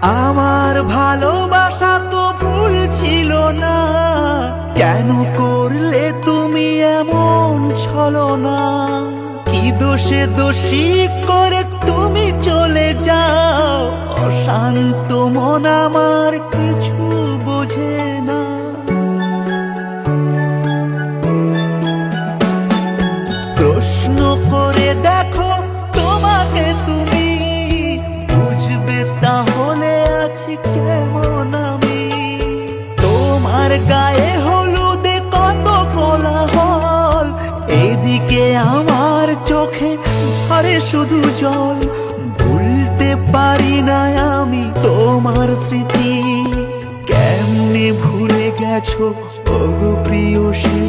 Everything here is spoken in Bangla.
আমার ভালোবাসা তো ভুল ছিল না, কেন করলে তুমি এমন ছলনা? কি দোষে দোষী করে তুমি চলে যাও, অশান্ত মন আমার কিছু বোঝে না। প্রশ্ন করে দেখো তোমাকে তুমি, বুঝবে তাহলে আছি কেমন আমি। তোমার গায়ে হলুদে কত কোলাহল, এদিকে আমার চোখে ঝরে শুধু জল। ভুলতে পারি না আমি তোমার স্মৃতি, কেমনে ভুলে গেছো ওগো প্রিয়সী।